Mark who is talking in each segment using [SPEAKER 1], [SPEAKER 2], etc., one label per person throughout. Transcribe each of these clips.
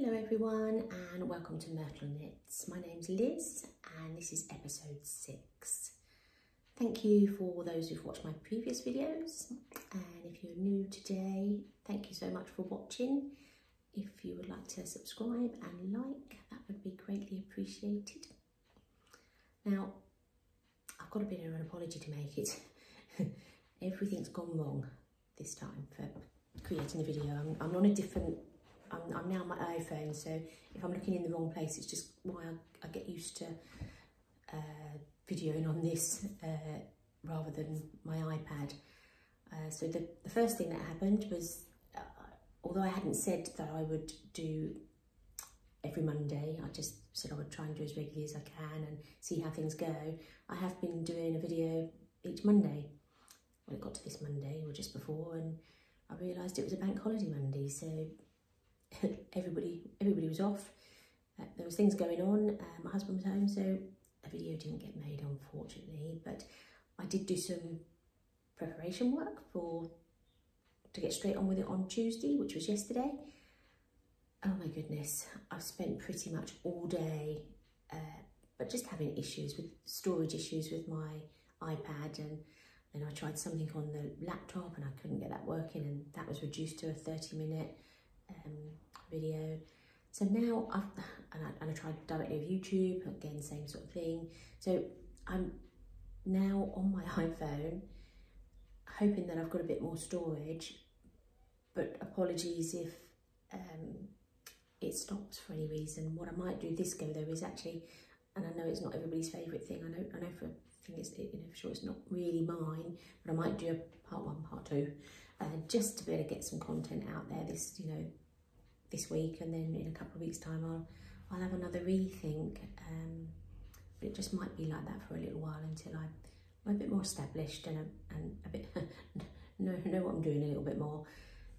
[SPEAKER 1] Hello everyone and welcome to Myrtleknits. My name's Liz and this is episode 6. Thank you for those who've watched my previous videos, and if you're new today, thank you so much for watching. If you would like to subscribe and like, that would be greatly appreciated. Now, I've got a bit of an apology to make. Everything's gone wrong this time for creating a video. I'm on a different I'm now on my iPhone, so if I'm looking in the wrong place, it's just why I get used to videoing on this rather than my iPad. So the first thing that happened was, although I hadn't said that I would do every Monday, I just said I would try and do as regularly as I can and see how things go. I have been doing a video each Monday. Well, it got to this Monday, or just before, and I realised it was a bank holiday Monday, so everybody was off. There was things going on. My husband was home, so a video didn't get made, unfortunately. But I did do some preparation work to get straight on with it on Tuesday, which was yesterday. Oh my goodness, I've spent pretty much all day, but just having storage issues with my iPad, and then I tried something on the laptop and I couldn't get that working, and that was reduced to a 30-minute video. So now I tried directly with YouTube, again same sort of thing. So I'm now on my iPhone hoping that I've got a bit more storage, but apologies if it stops for any reason. What I might do this go though is actually, and I know it's not everybody's favourite thing, I know for a thing it's, for sure it's not really mine, but I might do a part 1, part 2, just to be able to get some content out there this week, and then in a couple of weeks' time I'll have another rethink. But it just might be like that for a little while until I'm a bit more established and a bit know what I'm doing a little bit more.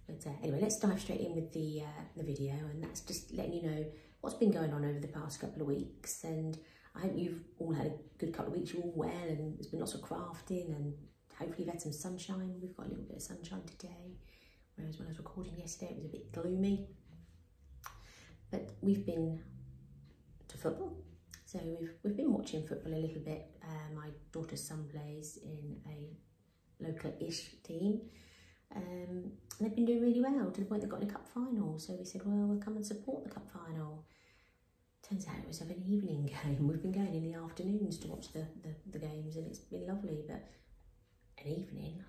[SPEAKER 1] But anyway, let's dive straight in with the video, and that's just letting you know what's been going on over the past couple of weeks. And I hope you've all had a good couple of weeks. You're all well, and there's been lots of crafting, and hopefully you've had some sunshine. We've got a little bit of sunshine today, whereas when I was recording yesterday it was a bit gloomy. But we've been to football, so we've been watching football a little bit. My daughter's son plays in a local-ish team, and they've been doing really well, to the point they got in a cup final. So we said, well, we'll come and support the cup final. Turns out it was an evening game. We've been going in the afternoons to watch the games, and it's been lovely. But an evening,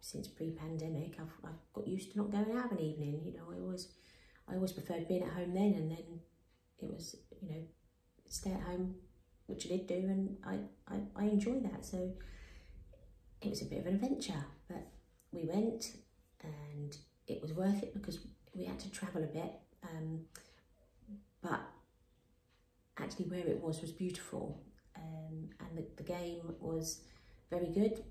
[SPEAKER 1] since pre-pandemic, I've got used to not going out of an evening. You know, I always preferred being at home then, and then it was, stay at home, which I did do, and I enjoy that. So it was a bit of an adventure, but we went, and it was worth it because we had to travel a bit, but actually where it was beautiful, and the game was very good.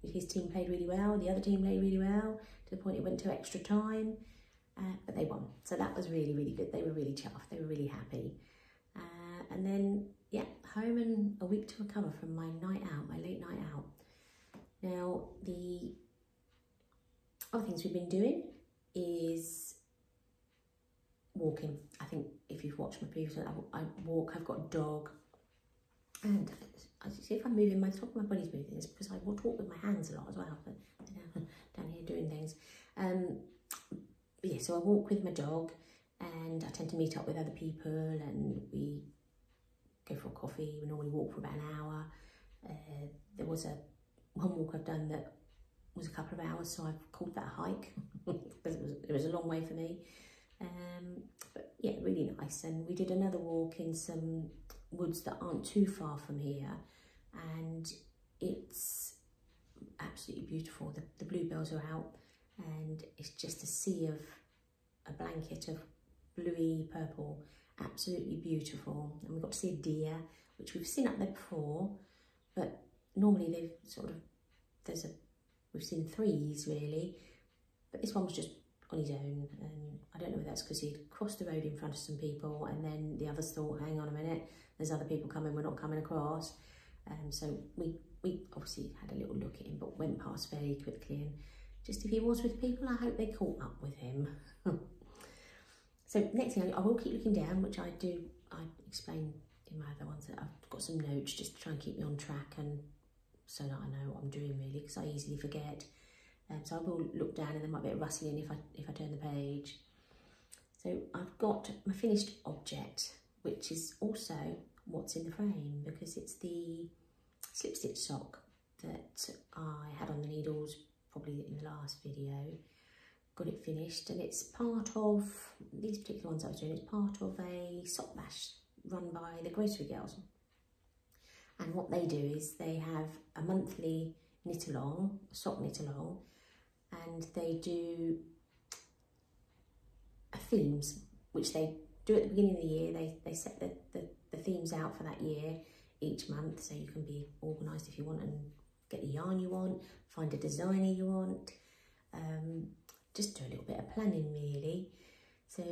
[SPEAKER 1] His team played really well, the other team played really well, to the point it went to extra time. But they won, so that was really, really good. They were really chuffed, they were really happy. And then, yeah, home and a week to recover from my night out, my late night out. Now, the other things we've been doing is walking. I think if you've watched my previous one, I walk, I've got a dog, and I see if I'm moving, my top of my body's moving, it's because I talk with my hands a lot as well, but down here doing things. Yeah, so I walk with my dog, and I tend to meet up with other people, and we go for a coffee. We normally walk for about an hour. There was one walk I've done that was a couple of hours, so I've called that a hike because it was a long way for me. But yeah, really nice. And we did another walk in some woods that aren't too far from here, and it's absolutely beautiful. The bluebells are out, and it's just a sea of a blanket of bluey purple, absolutely beautiful. And we got to see a deer, which we've seen up there before, but normally we've seen 3s really, but this one was just on his own, and I don't know if that's because he'd crossed the road in front of some people, and then the others thought, hang on a minute, there's other people coming, we're not coming across. So we obviously had a little look at him, but went past very quickly, and just if he was with people, I hope they caught up with him. So next thing, I will keep looking down, which I do. I explain in my other ones that I've got some notes just to try and keep me on track, and so that I know what I'm doing really, because I easily forget. So I will look down, and there might be a rustling if I turn the page. So I've got my finished object, which is also what's in the frame, because it's the slip stitch sock that I had on the needles probably in the last video. Got it finished, and it's part of these particular ones I was doing. It's part of a sock bash run by the grocery girls, and what they do is they have a monthly knit along, sock knit along, and they do themes which they do at the beginning of the year. They set the themes out for that year each month, so you can be organised if you want and get the yarn you want, find a designer you want, just do a little bit of planning really. So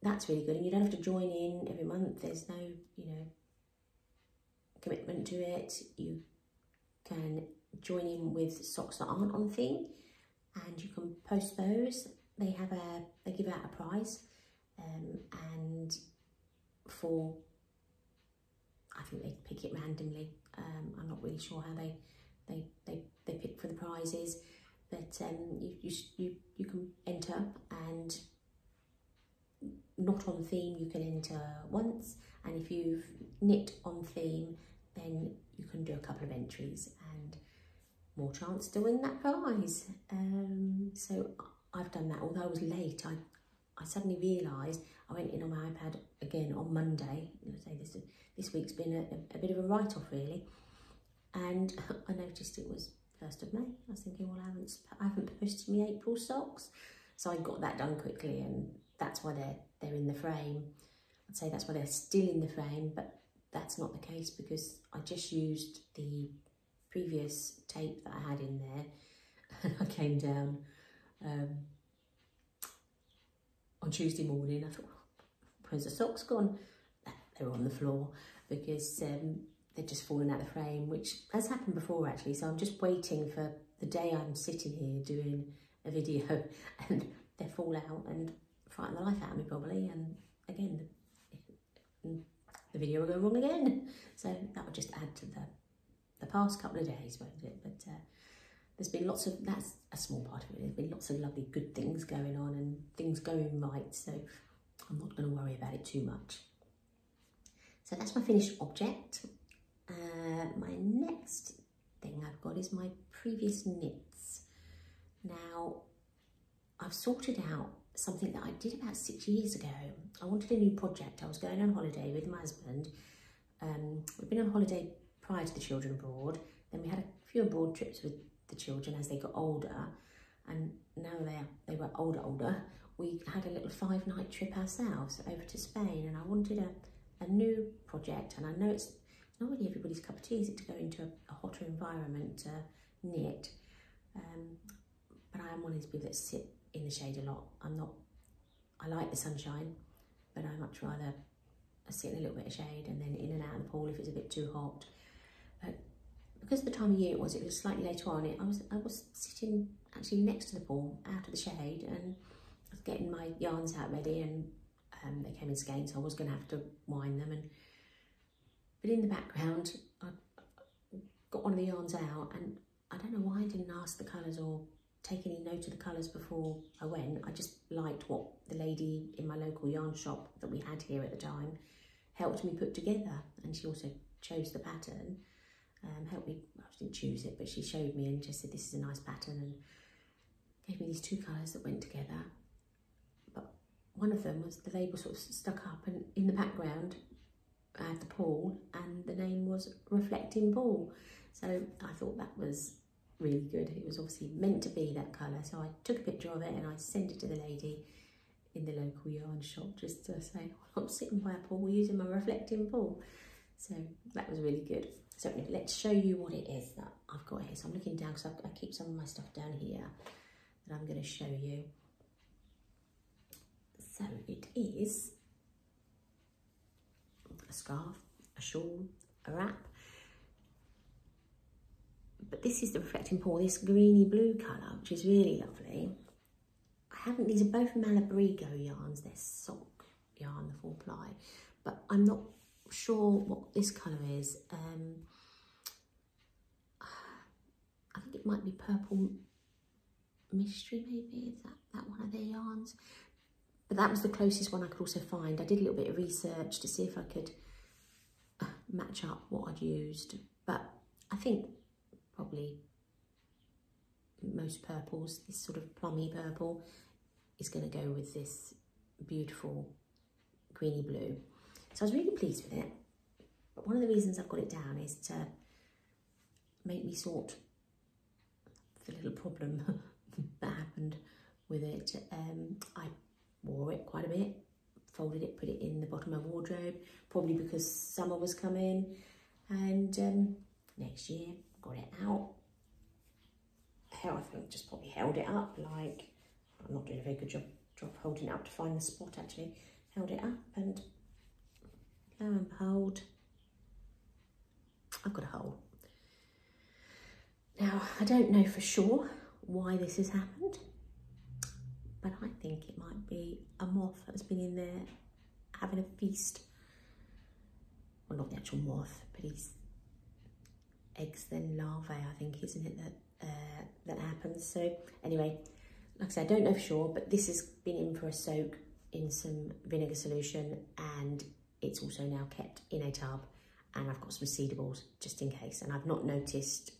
[SPEAKER 1] that's really good, and you don't have to join in every month. There's no, you know, commitment to it. You can join in with socks that aren't on theme, and you can post those. They give out a prize, and for, I think they pick it randomly. I'm not really sure how they pick for the prizes, but you can enter, and not on theme you can enter once, and if you've knit on theme then you can do a couple of entries and more chance to win that prize. So I've done that. Although I was late, I suddenly realised, I went in on my iPad again on Monday. This week's been a bit of a write-off really, and I noticed it was 1st of May. I was thinking, well, I haven't posted my April socks, so I got that done quickly, and that's why they're in the frame. I'd say that's why they're still in the frame, but that's not the case, because I just used the previous tape that I had in there, and I came down on Tuesday morning. I thought, where's the socks gone? They were on the floor, because they'd just fallen out of the frame, which has happened before actually. So I'm just waiting for the day I'm sitting here doing a video and they fall out and frighten the life out of me probably, and again the video will go wrong again. So that would just add to the past couple of days, won't it? But there's been lots of, that's a small part of it, there's been lots of lovely good things going on and things going right, so I'm not going to worry about it too much. So that's my finished object. My next thing I've got is my previous knits. Now, I've sorted out something that I did about 6 years ago. I wanted a new project. I was going on holiday with my husband. We've been on holiday prior to the children abroad. Then we had a few abroad trips with the children as they got older. And now they were older. We had a little 5-night trip ourselves over to Spain, and I wanted a new project. And I know it's not really everybody's cup of tea, is it, to go into a hotter environment to knit. But I am one of these people that sit in the shade a lot. I like the sunshine, but I much rather sit in a little bit of shade and then in and out of the pool if it's a bit too hot. But because of the time of year it was slightly later on, I was sitting actually next to the pool, out of the shade, and I was getting my yarns out ready, and they came in skein, so I was going to have to wind them. But in the background, I got one of the yarns out, and I don't know why I didn't ask the colours or take any note of the colours before I went. I just liked what the lady in my local yarn shop that we had here at the time helped me put together, and she also chose the pattern, helped me, well, she didn't choose it, but she showed me and just said this is a nice pattern, and gave me these 2 colours that went together. But one of them was, the label sort of stuck up, and in the background I had the pool, and the name was Reflecting Pool. So I thought that was really good. It was obviously meant to be that colour, so I took a picture of it and I sent it to the lady in the local yarn shop just to say, oh, I'm sitting by a pool using my Reflecting Pool. So that was really good. So anyway, let's show you what it is that I've got here. So I'm looking down because I keep some of my stuff down here that I'm going to show you. So it is a scarf, a shawl, a wrap. But this is the Reflecting Pool, this greeny blue colour, which is really lovely. These are both Malabrigo yarns, they're sock yarn, the 4 ply, but I'm not sure what this colour is. I think it might be Purple Mystery, maybe. Is that one of their yarns? But that was the closest one I could also find. I did a little bit of research to see if I could match up what I'd used, but I think probably most purples, this sort of plummy purple, is going to go with this beautiful greeny blue. So I was really pleased with it, but one of the reasons I've got it down is to make me sort the little problem that happened with it. I wore it quite a bit, folded it, put it in the bottom of my wardrobe, probably because summer was coming, and next year got it out. Hell, I think just probably held it up, like, I'm not doing a very good job holding it up to find the spot actually. Held it up, and lo and behold, I've got a hole. Now, I don't know for sure why this has happened, but I think it might be a moth that's been in there having a feast. Well, not the actual moth, but his eggs, then larvae, I think, isn't it, that happens. So anyway, like I said, I don't know for sure, but this has been in for a soak in some vinegar solution, and it's also now kept in a tub, and I've got some seedables just in case, and I've not noticed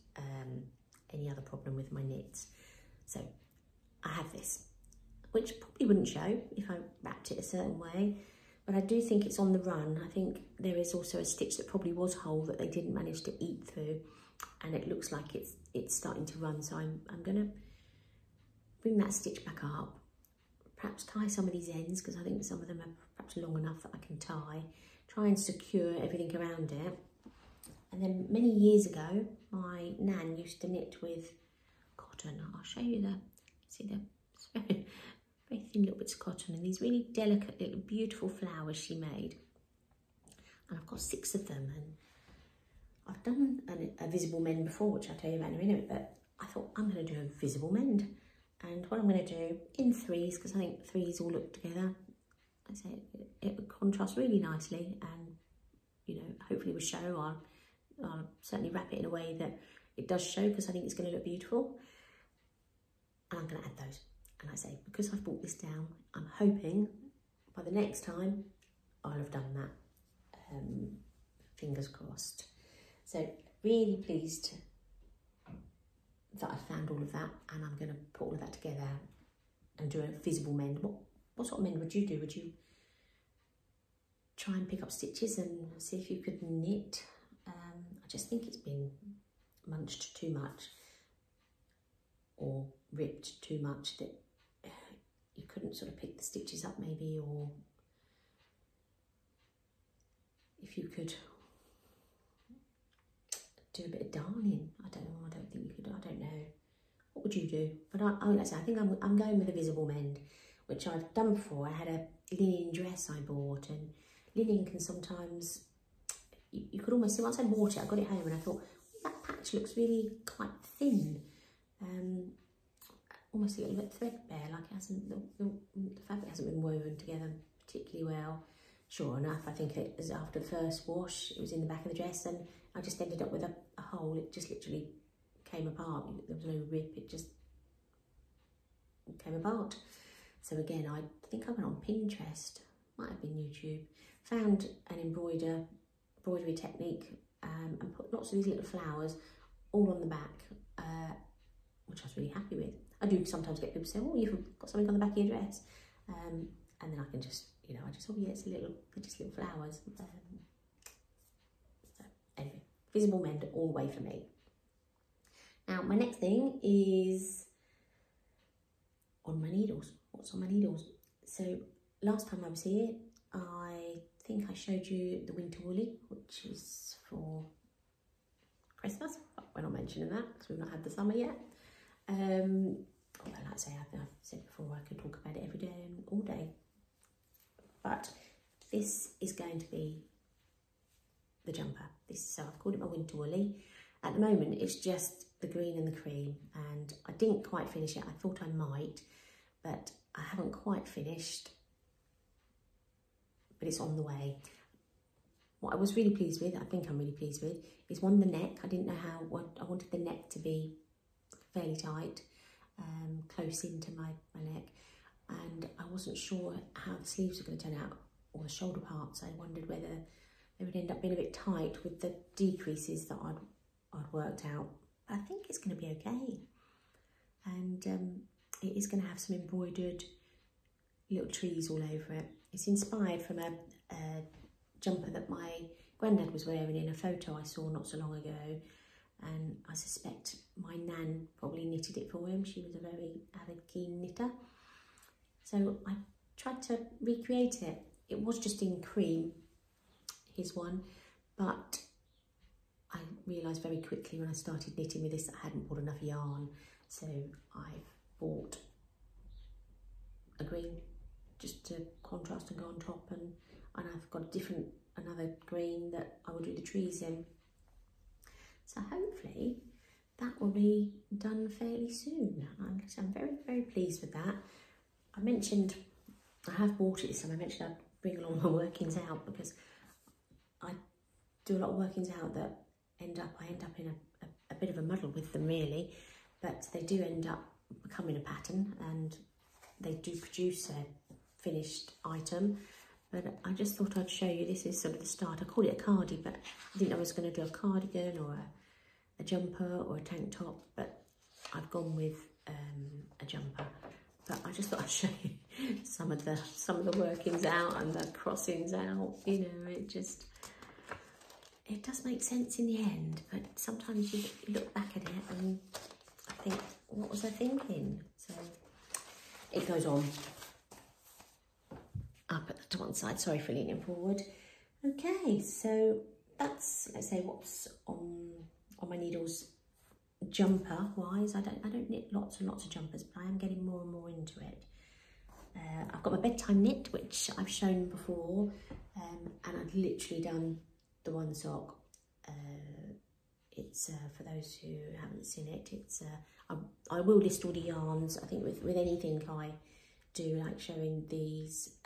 [SPEAKER 1] any other problem with my knits. So I have this, which probably wouldn't show if I wrapped it a certain way, but I do think it's on the run. I think there is also a stitch that probably was whole that they didn't manage to eat through, and it looks like it's starting to run. So I'm going to bring that stitch back up, perhaps tie some of these ends, because I think some of them are perhaps long enough that I can tie, try and secure everything around it. And then many years ago, my nan used to knit with cotton. I'll show you see the very, very thin little bits of cotton, and these really delicate little beautiful flowers she made. And I've got 6 of them, and I've done a visible mend before, which I'll tell you about in a minute, but I thought I'm going to do a visible mend. And what I'm going to do in 3s, because I think 3s all look together, I say it would contrast really nicely, and, you know, hopefully will show. I'll certainly wrap it in a way that it does show, because I think it's going to look beautiful. And I'm going to add those. And I say, because I've brought this down, I'm hoping by the next time I'll have done that. Fingers crossed. So really pleased that I found all of that, and I'm going to put all of that together and do a visible mend. What sort of mend would you do? Would you try and pick up stitches and see if you could knit? I just think it's been munched too much or ripped too much that you couldn't sort of pick the stitches up maybe, or if you could do a bit of darning. I don't know, I don't think you could, I don't know. What would you do? But I think I'm going with a visible mend, which I've done before. I had a linen dress I bought, and linen can sometimes, you could almost see, once I bought it, I got it home and I thought, that patch looks really quite thin. Almost a little bit threadbare, like it hasn't, the fabric hasn't been woven together particularly well. Sure enough, I think it was after the first wash, it was in the back of the dress, and I just ended up with a hole. It just literally came apart. There was no rip, it just came apart. So again, I think I went on Pinterest, might have been YouTube, found an embroidery technique, and put lots of these little flowers all on the back, which I was really happy with. I do sometimes get people say, oh, you've got something on the back of your dress, and then I can just, you know, I just, oh yeah, they're just little flowers. So anyway, visible mend all the way for me. Now my next thing is on my needles. What's on my needles? So last time I was here, I think I showed you the winter woolly, which is for Christmas. We're not mentioning that because we've not had the summer yet. Although, like I say, I've said before, I could talk about it every day and all day. But this is going to be the jumper. So I've called it my winter woolly. At the moment, it's just the green and the cream, and I didn't quite finish it. I thought I might, but I haven't quite finished but it's on the way. What I was really pleased with, I think I'm really pleased with, is one, the neck. I didn't know I wanted the neck to be fairly tight, close into my neck, and I wasn't sure how the sleeves were going to turn out, or the shoulder parts. I wondered whether they would end up being a bit tight with the decreases that I'd worked out. But I think it's going to be okay, and it is going to have some embroidered little trees all over it. It's inspired from a jumper that my granddad was wearing in a photo I saw not so long ago, and I suspect my nan probably knitted it for him. She was a very avid, keen knitter. So I tried to recreate it. It was just in cream, his one, but I realised very quickly when I started knitting with this that I hadn't bought enough yarn, so I've bought a green just to contrast and go on top, and I've got another green that I will do the trees in. So hopefully that will be done fairly soon. I'm very, very pleased with that. I mentioned I have bought it this time. I mentioned I'd bring along my workings out, because I do a lot of workings out that I end up in a bit of a muddle with them, really, but they do end up becoming a pattern, and they do produce a finished item. But I just thought I'd show you, this is sort of the start. I called it a cardi, but I didn't know I was going to do a cardigan or a jumper or a tank top, but I've gone with a jumper. But I just thought I'd show you some of the workings out and the crossings out. You know, it does make sense in the end, but sometimes you look back at it and I think, what was I thinking? So it goes on. Up at the one side, sorry for leaning forward. Okay, so that's, let's say, what's on my needles jumper wise. I don't knit lots and lots of jumpers, but I am getting more and more into it. I've got my bedtime knit, which I've shown before, and I've literally done the one sock. It's for those who haven't seen it, it's I will list all the yarns. I think with anything I do, like showing these,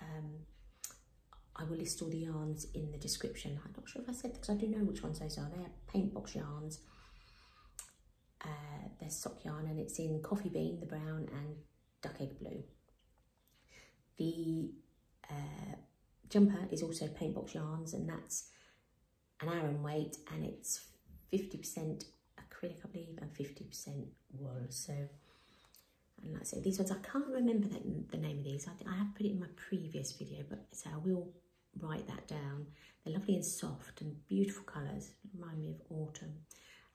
[SPEAKER 1] I will list all the yarns in the description. I'm not sure if I said, because I do know which ones those are. They're Paintbox Yarns. There's sock yarn, and it's in coffee bean, the brown, and duck egg blue. The jumper is also Paintbox Yarns, and that's an Aran weight, and it's 50% acrylic, I believe, and 50% wool. So, and like I say, these ones, I can't remember the name of these. I have put it in my previous video, but so I will write that down. They're lovely and soft and beautiful colours. Remind me of autumn.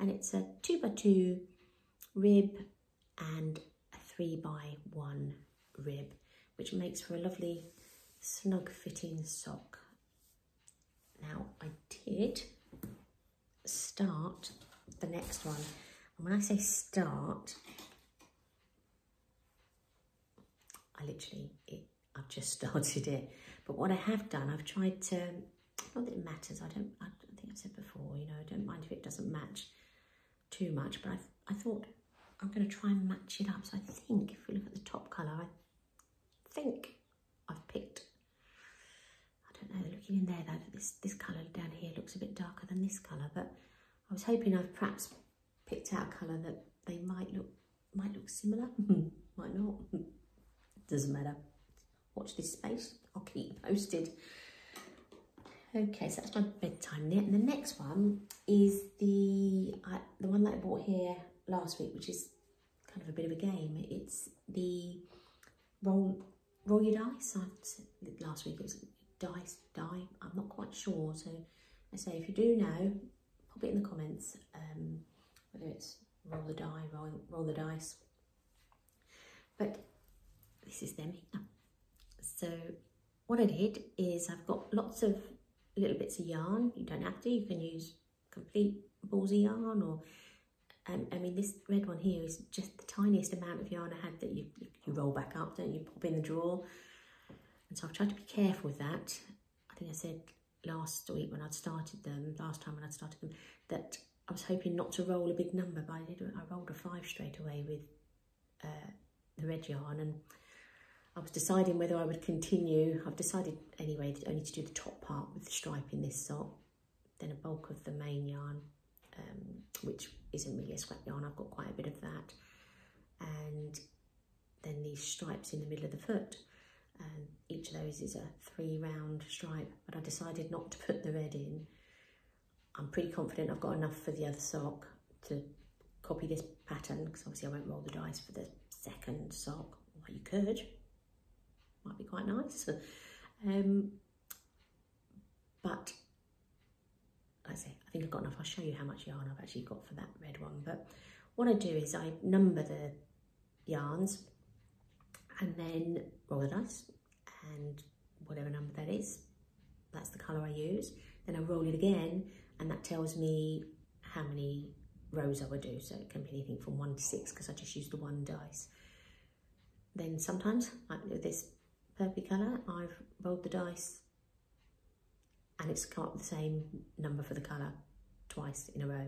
[SPEAKER 1] And it's a 2x2 rib and a 3x1 rib, which makes for a lovely snug fitting sock. Now, I did start the next one. And when I say start, I've just started it. But what I have done, I've tried to, not that it matters, I think I've said before, you know, I don't mind if it doesn't match too much, but I thought I'm going to try and match it up. So I think if we look at the top colour, I think I've picked, I don't know, looking in there, that this colour down here looks a bit darker than this colour, but I was hoping I've perhaps picked out a colour that they might look similar, might not. Doesn't matter. Watch this space. I'll keep you posted. Okay, so that's my bedtime knit, and the next one is the one that I bought here last week, which is kind of a bit of a game. It's the roll your dice. I said last week it was die. I'm not quite sure. So I say, if you do know, pop it in the comments. Whether it's roll the die, roll the dice. But this is them here. So what I did is, I've got lots of little bits of yarn. You don't have to, you can use complete balls of yarn, or I mean, this red one here is just the tiniest amount of yarn I had that you roll back up, don't you, pop in the drawer. And so I've tried to be careful with that. I think I said last time when I'd started them, that I was hoping not to roll a big number, but I rolled a 5 straight away with the red yarn, and I was deciding whether I would continue. I've decided anyway only to do the top part with the stripe in this sock, then a bulk of the main yarn, which isn't really a scrap yarn. I've got quite a bit of that, and then these stripes in the middle of the foot. And each of those is a 3 round stripe, but I decided not to put the red in. I'm pretty confident I've got enough for the other sock to copy this pattern, because obviously I won't roll the dice for the second sock. Well, you could, might be quite nice. But like I say, I think I've got enough. I'll show you how much yarn I've actually got for that red one. But what I do is I number the yarns and then roll the dice, and whatever number that is, that's the colour I use. Then I roll it again, and that tells me how many rows I would do. So it can be anything from 1 to 6, because I just use the 1 dice. Then sometimes, like with this purple colour, I've rolled the dice and it's come up with the same number for the colour twice in a row.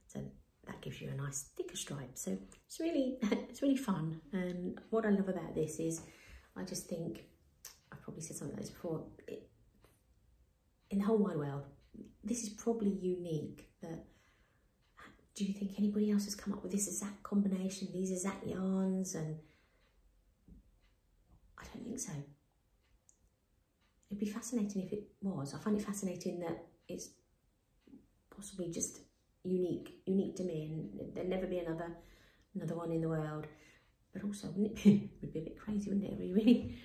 [SPEAKER 1] So that gives you a nice thicker stripe. So it's really fun. And what I love about this is, I just think, I've probably said something like this before, in the whole wide world, this is probably unique. That, do you think anybody else has come up with this exact combination, these exact yarns? And I don't think so. It'd be fascinating if it was. I find it fascinating that it's possibly just unique to me, and there'll never be another one in the world. But also, wouldn't it be, it would be a bit crazy, wouldn't it? It would be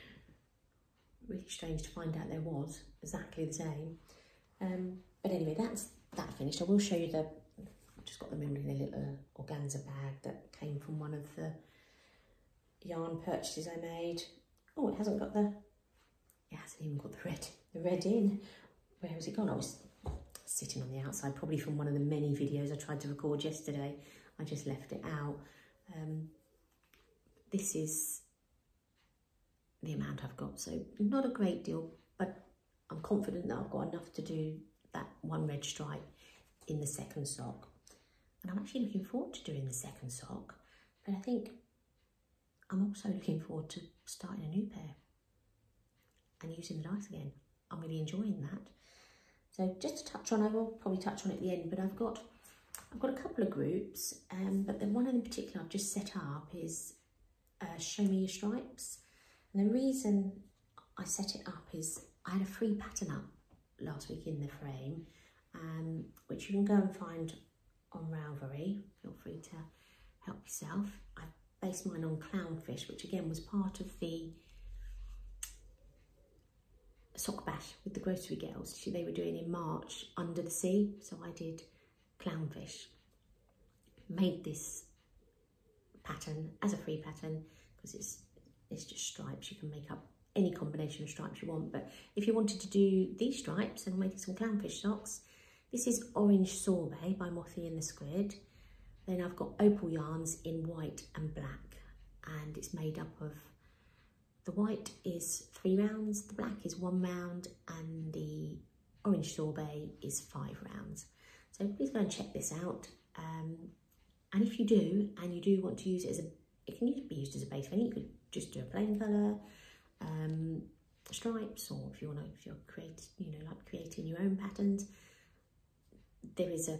[SPEAKER 1] really strange to find out there was exactly the same. But anyway, that's that finished. I will show you I've just got them in a little organza bag that came from one of the yarn purchases I made. Oh, it hasn't even got the red in. Where has it gone? I was sitting on the outside, probably from one of the many videos I tried to record yesterday. I just left it out. This is the amount I've got, so not a great deal, but I'm confident that I've got enough to do that 1 red stripe in the second sock. And I'm actually looking forward to doing the second sock, but I think I'm also looking forward to starting a new pair and using the dice again. I'm really enjoying that. So just to touch on, I will probably touch on it at the end, but I've got a couple of groups, but the one in particular I've just set up is Show Me Your Stripes. And the reason I set it up is I had a free pattern up last week in the frame, which you can go and find on Ravelry. Feel free to help yourself. I based mine on clownfish, which again was part of the sock bash with the grocery girls. They were doing in March Under the Sea, so I did clownfish. Made this pattern as a free pattern because it's just stripes. You can make up any combination of stripes you want, but if you wanted to do these stripes and make some clownfish socks, this is Orange Sorbet by Mothie and the Squid. Then I've got opal yarns in white and black, and it's made up of, the white is 3 rounds, the black is 1 round, and the Orange Sorbet is 5 rounds. So please go and check this out. And if you do, and you do want to use it as it can be used as a base paint. You could just do a plain colour, stripes, or if you're creating your own patterns, there is a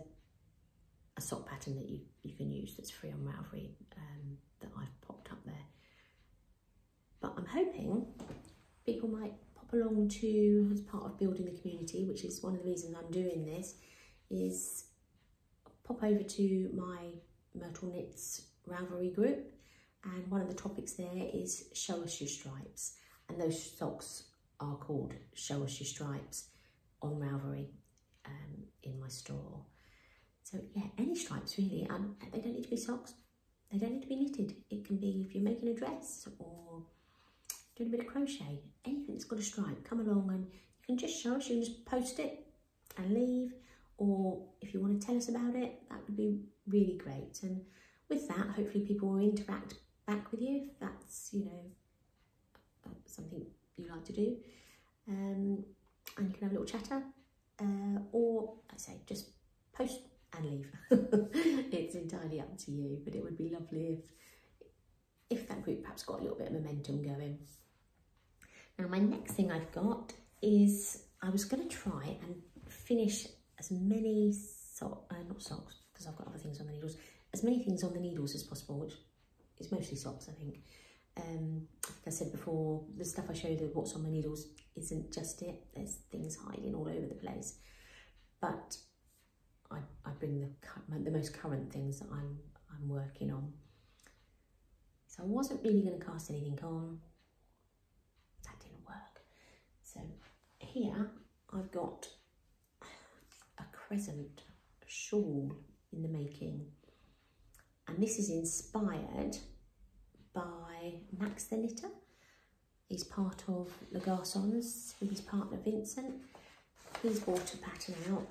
[SPEAKER 1] sock pattern that you can use that's free on Ravelry that I've popped up there. But I'm hoping people might pop along to, as part of building the community, which is one of the reasons I'm doing this, is pop over to my Myrtleknits Ravelry group, and one of the topics there is Show Us Your Stripes, and those socks are called Show Us Your Stripes on Ravelry in my store. So yeah, any stripes really, and they don't need to be socks, they don't need to be knitted. It can be if you're making a dress or doing a bit of crochet, anything that's got a stripe, come along and you can just show us, you can just post it and leave, or if you want to tell us about it, that would be really great. And with that, hopefully people will interact back with you if that's, something you like to do, and you can have a little chatter, or I say just post and leave. It's entirely up to you, but it would be lovely if that group perhaps got a little bit of momentum going. Now my next thing I've got is, I was going to try and finish as many not socks, because I've got other things on the needles, as many things on the needles as possible, which is mostly socks, I think. Like I said before, the stuff I showed you, what's on my needles, isn't just it. There's things hiding all over the place. But I bring the most current things that I'm working on. So I wasn't really going to cast anything on. That didn't work. So here I've got a crescent shawl in the making, and this is inspired by Max the Knitter. He's part of Le Garçons with his partner Vincent. He's brought a pattern out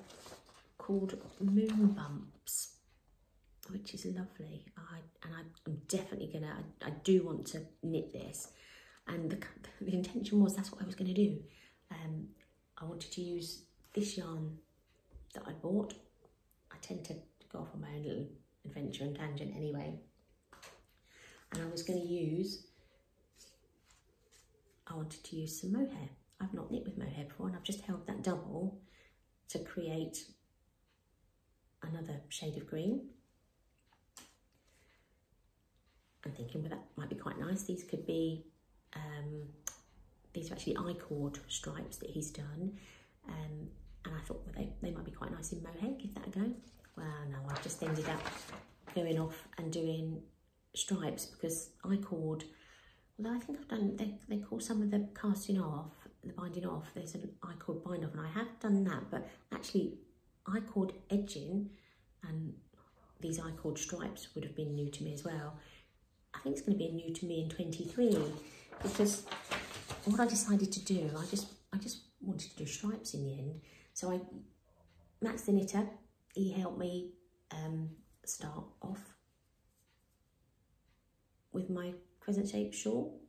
[SPEAKER 1] called Moon Bumps, which is lovely. I'm definitely gonna, I do want to knit this, and the intention was, that's what I was gonna do. I wanted to use this yarn that I bought. I tend to go off on my own little adventure and tangent anyway. And I was going to use, I wanted to use some mohair. I've not knit with mohair before, and I've just held that double to create another shade of green. I'm thinking, well, that might be quite nice. These could be, these are actually I-cord stripes that he's done. And I thought, well, they might be quite nice in mohair, give that a go. Well, no, I've just ended up going off and doing stripes, because I-cord, although I think I've done, they call some of the casting off, the binding off, there's an I-cord bind off, and I have done that, but actually I-cord edging and these I-cord stripes would have been new to me as well. I think it's going to be new to me in 23, because what I decided to do, I just wanted to do stripes in the end. So Max the Knitter, he helped me start off with my crescent shaped shawl,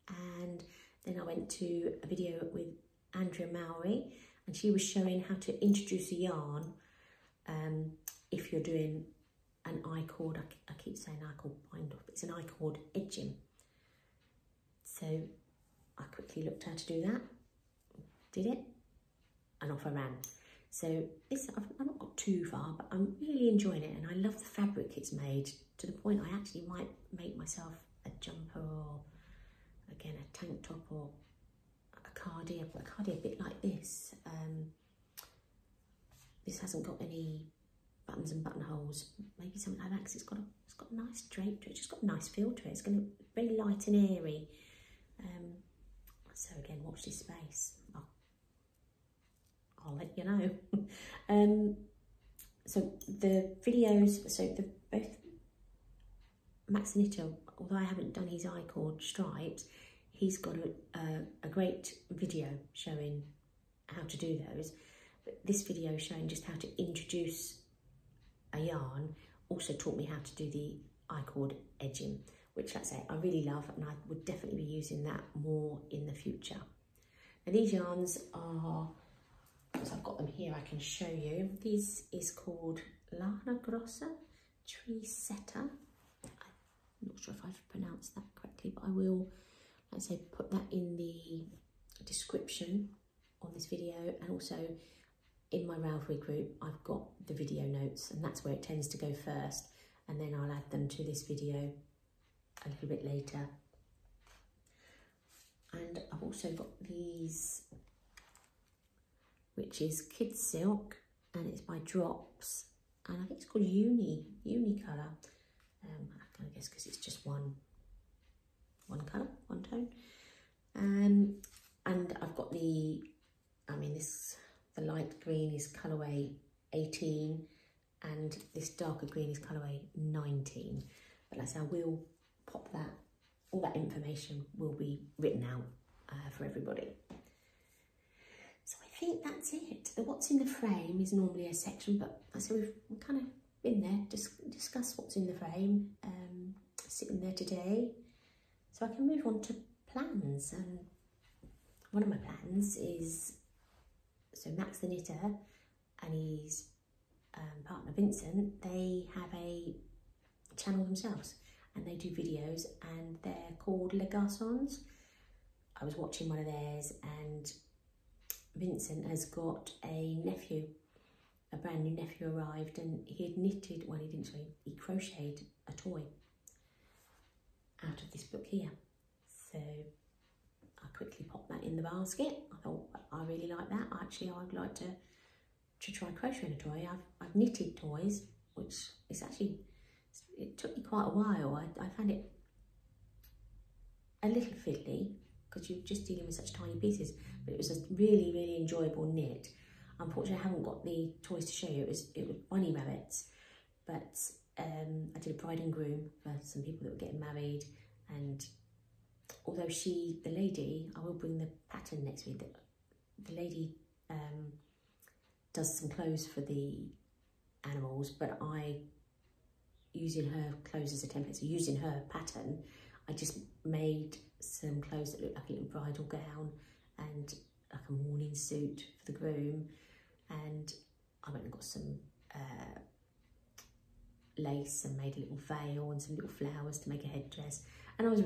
[SPEAKER 1] and then I went to a video with Andrea Mowry, and she was showing how to introduce a yarn if you're doing an I-cord, I keep saying I-cord bind off, but it's an I-cord edging. So I quickly looked how to do that, did it, and off I ran. So this, I've not got too far, but I'm really enjoying it, and I love the fabric it's made, to the point I actually might make myself a jumper, or again a tank top, or a cardi a bit like this. This hasn't got any buttons and buttonholes, maybe something like that, because it's got a nice drape to it, it's just got a nice feel to it. It's going to be very light and airy. So again, watch this space. I'll let you know. So the videos, so both Max the Knitter, although I haven't done his I-cord stripes, he's got a great video showing how to do those. But this video showing just how to introduce a yarn also taught me how to do the I-cord edging, which, like I say, I really love, and I would definitely be using that more in the future. Now these yarns are, because I've got them here, I can show you. This is called Lana Grossa Tree Setter. I'm not sure if I've pronounced that correctly, but I will, like I say, put that in the description on this video, and also in my Ravelry group I've got the video notes, and that's where it tends to go first, and then I'll add them to this video a little bit later. And I've also got these, which is Kid Silk, and it's by Drops, and I think it's called Uni Colour. I guess because it's just one colour, one tone. And I've got the light green is colourway 18, and this darker green is colourway 19. But like I say, I will pop that, all that information will be written out for everybody. So I think that's it. The what's in the frame is normally a section, but so we've kind of been there, discuss what's in the frame, sitting there today. So I can move on to plans, and one of my plans is, so Max the Knitter and his partner Vincent, they have a channel themselves, and they do videos, and they're called Les Garçons. I was watching one of theirs, and Vincent has got a nephew, a brand new nephew arrived, and he had knitted, well, he didn't, sorry, he crocheted a toy out of this book here. So I quickly popped that in the basket. I thought, I really like that. Actually, I'd like to try crocheting a toy. I've knitted toys, which is actually, it took me quite a while. I found it a little fiddly because you're just dealing with such tiny pieces, but it was a really, really enjoyable knit. Unfortunately, I haven't got the toys to show you. It was bunny rabbits, but I did a bride and groom for some people that were getting married, and although the lady, I will bring the pattern next week, the lady does some clothes for the animals, but I, using her clothes as a template, so using her pattern, I just made some clothes that look like a little bridal gown and like a morning suit for the groom, and I went and got some lace and made a little veil and some little flowers to make a headdress, and I was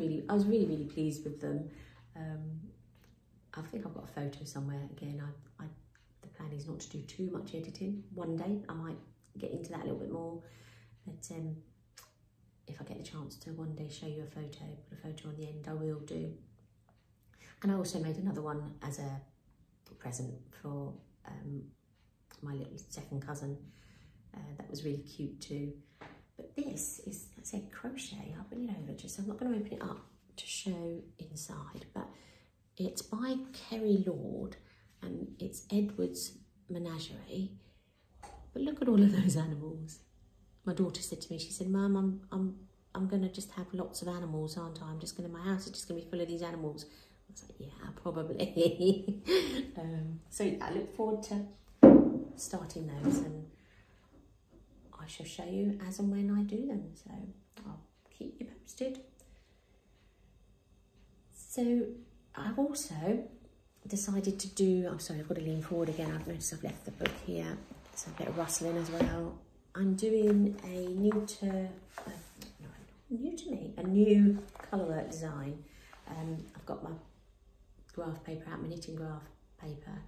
[SPEAKER 1] really pleased with them. I think I've got a photo somewhere. Again, the plan is not to do too much editing. One day I might get into that a little bit more, but if I get the chance to one day show you a photo, put a photo on the end, I will do. And I also made another one as a present for my little second cousin. That was really cute too. But this is, let's say, crochet. I'll bring it over, I'm not going to open it up to show inside, but it's by Kerry Lord, and it's Edward's Menagerie. But look at all of those animals. My daughter said to me, she said, Mum, I'm going to just have lots of animals, aren't I? My house is just going to be full of these animals. I was like, yeah, probably. So yeah, I look forward to starting those, and I shall show you as and when I do them. So I'll keep you posted. So I've also decided to do, I'm sorry, I've got to lean forward again. I've noticed I've left the book here. So a bit of rustling as well. I'm doing a new colourwork design. I've got my graph paper out, my knitting graph paper,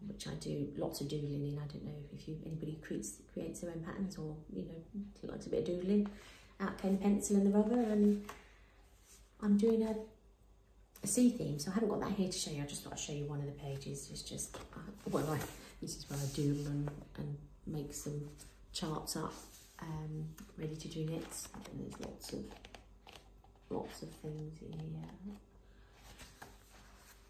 [SPEAKER 1] which I do lots of doodling in. I don't know if anybody creates their own patterns, or likes a bit of doodling. Out came the pencil and the rubber, and I'm doing a sea theme. So I haven't got that here to show you. I just thought I'd show you one of the pages. It's just this is where I doodle and make some charts up, ready to do knits. And there's lots of things in here.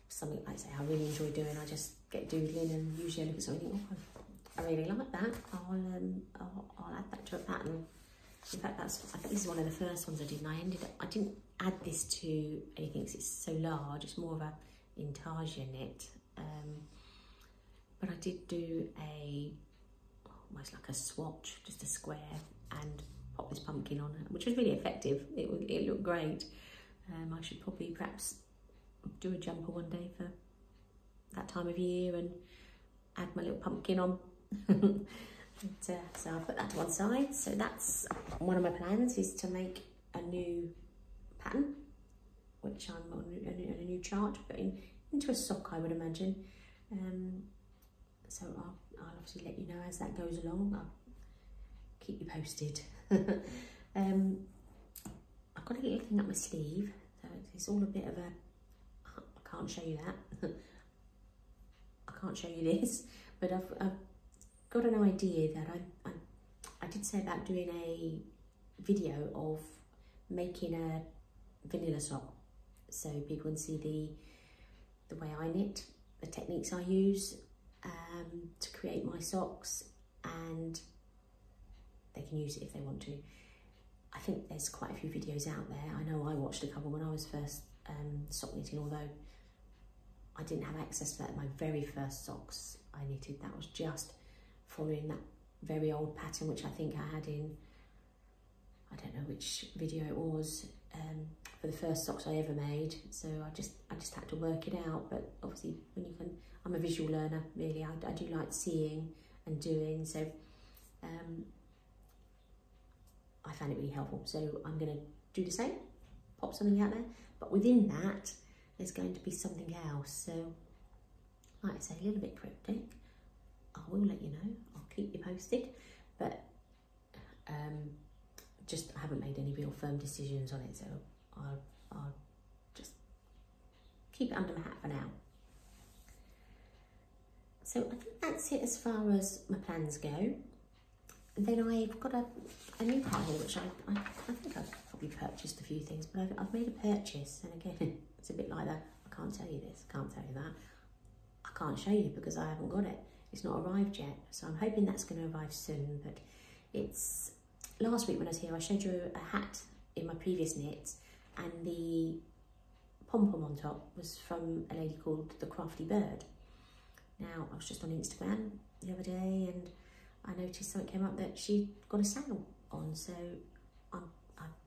[SPEAKER 1] Something like I say I really enjoy doing. I just get doodling, and usually I look at something and think, oh, I really like that. I'll add that to a pattern. In fact, I think this is one of the first ones I did, and I didn't add this to anything because it's so large. It's more of a intarsia knit. But I did do almost like a swatch, just a square, and pop this pumpkin on it, which was really effective. It looked great. I should probably perhaps do a jumper one day for that time of year and add my little pumpkin on. So I'll put that to one side. So that's one of my plans, is to make a new pattern, which I'm on a new chart, putting into a sock, I would imagine. So I'll obviously let you know as that goes along. I'll keep you posted. I've got a little thing up my sleeve, so it's all a bit of a, I can't show you that. I can't show you this, but I've got an idea that I did say about doing a video of making a vanilla sock, so people can see the way I knit, the techniques I use to create my socks, and they can use it if they want to. I think there's quite a few videos out there. I know I watched a couple when I was first sock knitting, although I didn't have access to that. My very first socks I knitted, that was just following that very old pattern, which I think I had in, I don't know which video it was, for the first socks I ever made. So I just had to work it out. But obviously, when you can, I'm a visual learner, really. I do like seeing and doing, so I found it really helpful. So I'm going to do the same, pop something out there, but within that there's going to be something else. So like I say, a little bit cryptic. I will let you know, I'll keep you posted, but just I haven't made any real firm decisions on it, so I'll just keep it under my hat for now. So I think that's it as far as my plans go. And then I've got a new part here, which I think I've probably purchased a few things, but I've made a purchase, and again, it's a bit like that. I can't tell you this, I can't tell you that. I can't show you because I haven't got it. It's not arrived yet, so I'm hoping that's going to arrive soon. But it's last week when I was here, I showed you a hat in my previous knits, and the pom-pom on top was from a lady called The Crafty Bird. Now, I was just on Instagram the other day, and I noticed something came up that she'd got a sale on, so I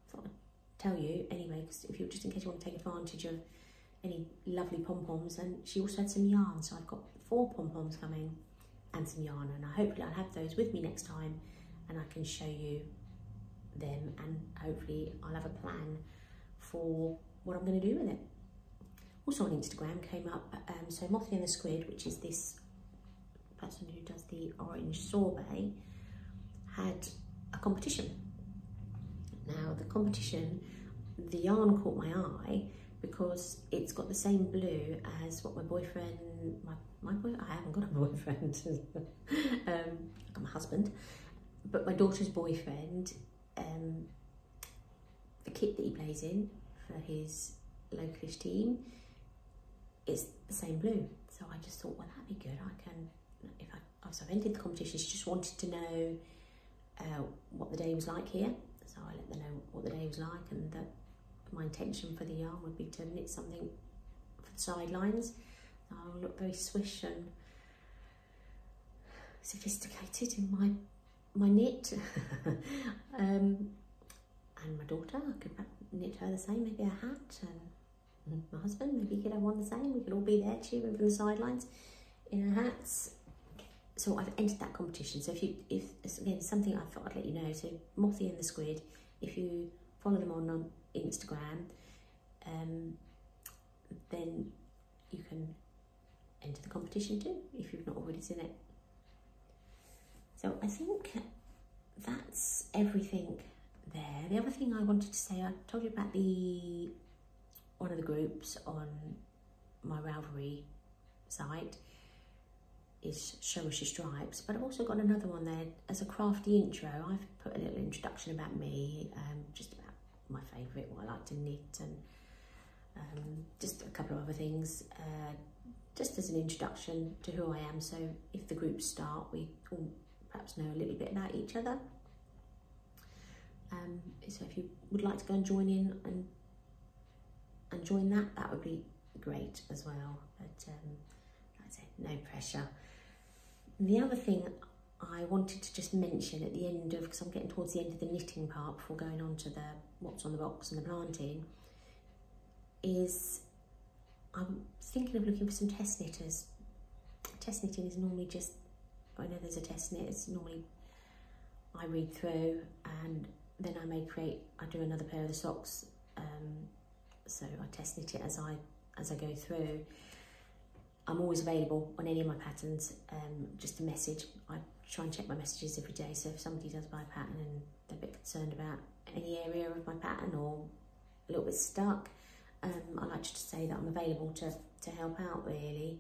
[SPEAKER 1] thought I'd tell you anyway, because if you just in case you want to take advantage of any lovely pom-poms. And she also had some yarn, so I've got 4 pom-poms coming and some yarn, and hopefully I'll have those with me next time and I can show you them, and hopefully I'll have a plan for what I'm going to do with it. Also on Instagram came up, so Mothy and the Squid, which is this person who does the orange sorbet, had a competition. Now the competition, the yarn caught my eye because it's got the same blue as what my boyfriend, I haven't got a boyfriend, I've got my husband, but my daughter's boyfriend, the kit that he plays in for his localish team, it's the same blue. So I just thought, well, that'd be good. I've entered the competition. She just wanted to know what the day was like here. So I let them know what the day was like, and that my intention for the yarn would be to knit something for the sidelines. I'll look very swish and sophisticated in my knit. And my daughter, I could knit her the same, maybe a hat, and my husband, maybe he could have one the same. We could all be there cheering from the sidelines in our hats. So I've entered that competition. So if again, something I thought I'd let you know. So Mothy and the Squid, if you follow them on Instagram, then you can enter the competition too, if you've not already seen it. So I think that's everything there. The other thing I wanted to say, I told you about one of the groups on my Ravelry site is Show Us Your Stripes, but I've also got another one there as a crafty intro. I've put a little introduction about me, just about my favourite, what I like to knit, and just a couple of other things, just as an introduction to who I am. So if the groups start, we all perhaps know a little bit about each other. So if you would like to go and join in and join that would be great as well. But like I said, no pressure. The other thing I wanted to just mention at the end of, because I'm getting towards the end of the knitting part before going on to the what's on the box and the planting, is I'm thinking of looking for some test knitters. Test knitting is normally just, I know there's a test knit, it's normally I read through and then I do another pair of the socks, so I test knit it as I go through. I'm always available on any of my patterns, just a message. I try and check my messages every day, so if somebody does buy a pattern and they're a bit concerned about any area of my pattern or a little bit stuck, I like to say that I'm available to help out really.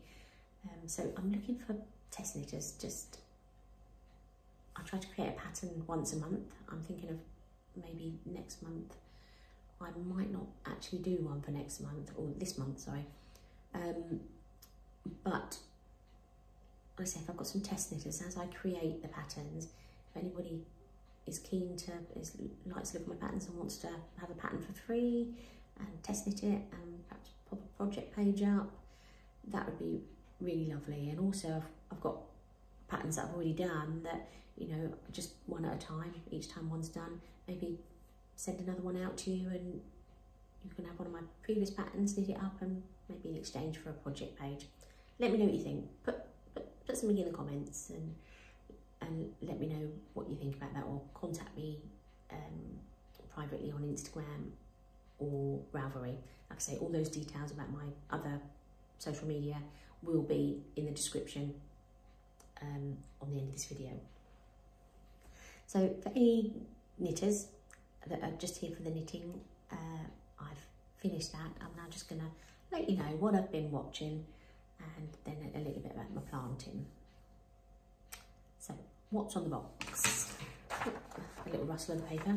[SPEAKER 1] So I'm looking for test knitters. I try to create a pattern once a month. I'm thinking of maybe next month. I might not actually do one for next month, or this month, sorry. But like I say, if I've got some test knitters, as I create the patterns, if anybody is keen to, likes to look at my patterns and wants to have a pattern for free and test knit it and perhaps pop a project page up, that would be really lovely. And also I've got patterns that I've already done that, you know, just one at a time. Each time one's done, maybe send another one out to you and you can have one of my previous patterns, knit it up, and maybe in exchange for a project page. Let me know what you think. Put something in the comments and let me know what you think about that, or contact me privately on Instagram or Ravelry. Like I say, all those details about my other social media will be in the description on the end of this video. So for any knitters that are just here for the knitting, I've finished that. I'm now just going to let you know what I've been watching and then a little bit about my planting. So what's on the box? A little rustle of the paper.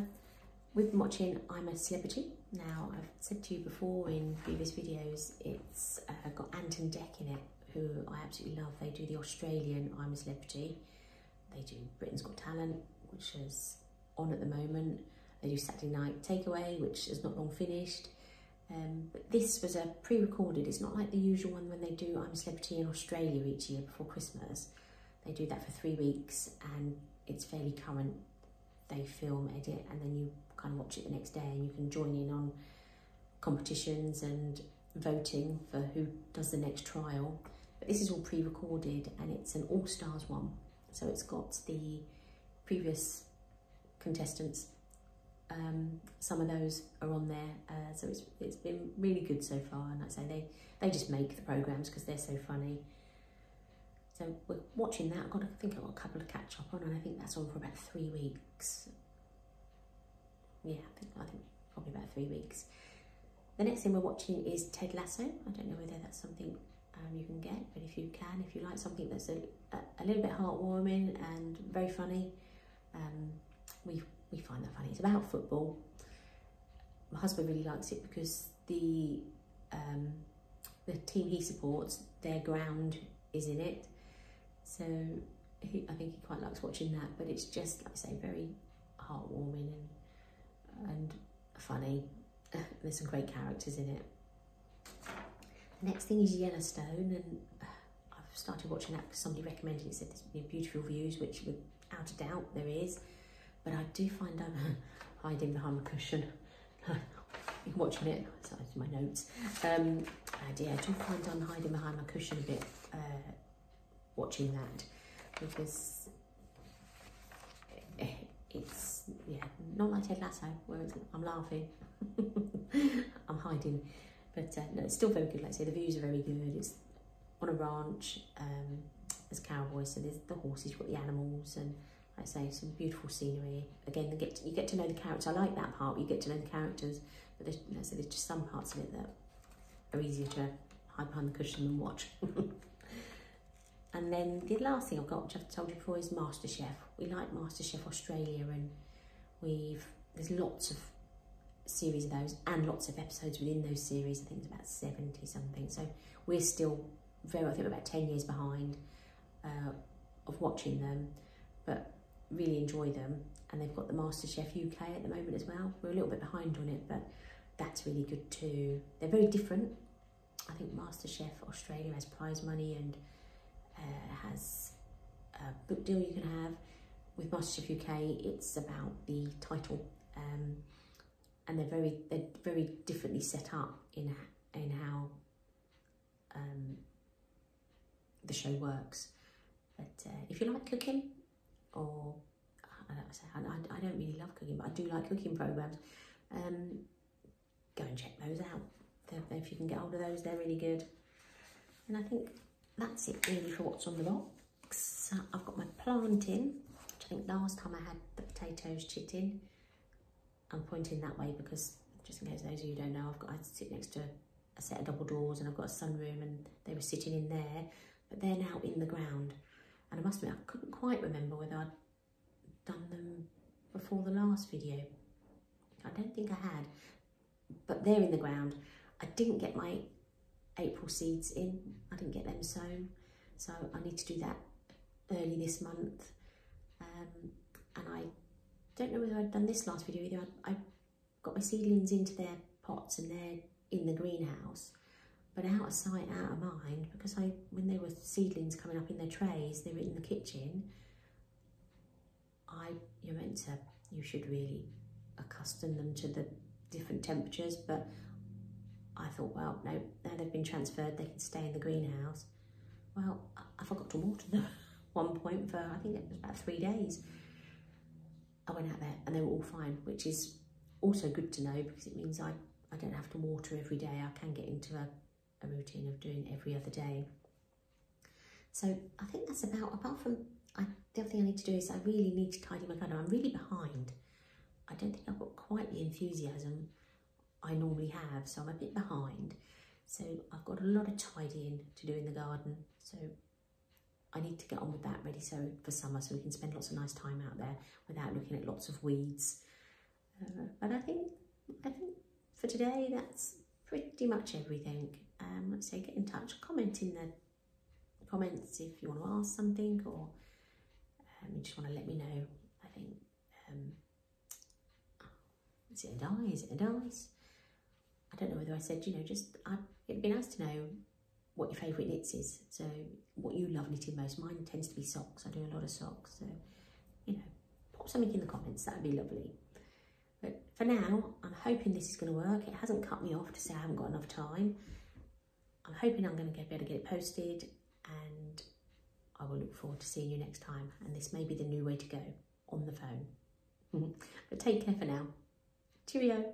[SPEAKER 1] We've been watching I'm a Celebrity. Now, I've said to you before in previous videos, it's got Ant and Dec in it, who I absolutely love. They do the Australian I'm a Celebrity. They do Britain's Got Talent, which is on at the moment. They do Saturday Night Takeaway, which is not long finished. But this was a pre-recorded. It's not like the usual one when they do I'm a Celebrity in Australia each year before Christmas. They do that for 3 weeks and it's fairly current. They film, edit, and then you kind of watch it the next day and you can join in on competitions and voting for who does the next trial. But this is all pre-recorded and it's an all-stars one. So it's got the previous contestants. Some of those are on there, so it's been really good so far, and like I say, they just make the programmes because they're so funny. So we're watching that. I think I've got a couple to catch up on, and I think that's on for about 3 weeks. Yeah, I think probably about 3 weeks. The next thing we're watching is Ted Lasso. I don't know whether that's something you can get, but if you can, if you like something that's a little bit heartwarming and very funny, we find that funny. It's about football. My husband really likes it because the team he supports, their ground is in it. So I think he quite likes watching that, but it's just, like I say, very heartwarming and funny. There's some great characters in it. The next thing is Yellowstone, and I've started watching that because somebody recommended it, said there's beautiful views, which without a doubt there is. But I do find I'm hiding behind my cushion. Watching it, so I did my notes. I do find I'm hiding behind my cushion a bit watching that, because it's, yeah, not like Ted Lasso, where I'm laughing. I'm hiding. But no, it's still very good. Like I say, the views are very good. It's on a ranch. There's cowboys, so there's the horses, you've got the animals, and like I say, some beautiful scenery. Again, you get to know the characters. I like that part, you get to know the characters, but there's just some parts of it that are easier to hide behind the cushion and watch. And then the last thing I've got, which I've told you before, is MasterChef. We like MasterChef Australia, and there's lots of series of those and lots of episodes within those series. I think it's about 70 something. So we're still I think we're about 10 years behind of watching them, but really enjoy them. And they've got the MasterChef UK at the moment as well. We're a little bit behind on it, but that's really good too. They're very different. I think MasterChef Australia has prize money and has a book deal you can have. With MasterChef UK, it's about the title, and they're very differently set up in how the show works. But if you like cooking, or I don't really love cooking, but I do like cooking programmes, go and check those out. If you can get hold of those, they're really good. And I think that's it really for what's on the box. I've got my planting, which I think last time I had the potatoes chitting. I'm pointing that way because, just in case those of you don't know, I sit next to a set of double doors and I've got a sunroom, and they were sitting in there, but they're now in the ground. And I must admit, I couldn't quite remember whether I'd done them before the last video. I don't think I had, but they're in the ground. I didn't get my April seeds in. I didn't get them sown, so I need to do that early this month. And I don't know whether I'd done this last video either. I got my seedlings into their pots and they're in the greenhouse, but out of sight, out of mind, because when they were seedlings coming up in their trays, they were in the kitchen. You should really accustom them to the different temperatures, but I thought, well, no, now they've been transferred, they can stay in the greenhouse. Well, I forgot to water them at one point for, I think it was about 3 days. I went out there and they were all fine, which is also good to know because it means I don't have to water every day. I can get into a routine of doing it every other day. So I think that's apart from, the other thing I need to do is I really need to tidy my garden. I'm really behind. I don't think I've got quite the enthusiasm I normally have, so I'm a bit behind. So I've got a lot of tidying to do in the garden. So I need to get on with that ready for summer so we can spend lots of nice time out there without looking at lots of weeds. But I think for today that's pretty much everything. Let's say get in touch, comment in the comments if you want to ask something, or you just want to let me know. I think is it a die? Is it a dice? I don't know whether I said, you know, it'd be nice to know what your favourite knits is. So what you love knitting most. Mine tends to be socks. I do a lot of socks. So, you know, pop something in the comments. That would be lovely. But for now, I'm hoping this is going to work. It hasn't cut me off to say I haven't got enough time. I'm hoping I'm going to be able to get it posted, and I will look forward to seeing you next time. And this may be the new way to go, on the phone. But take care for now. Cheerio.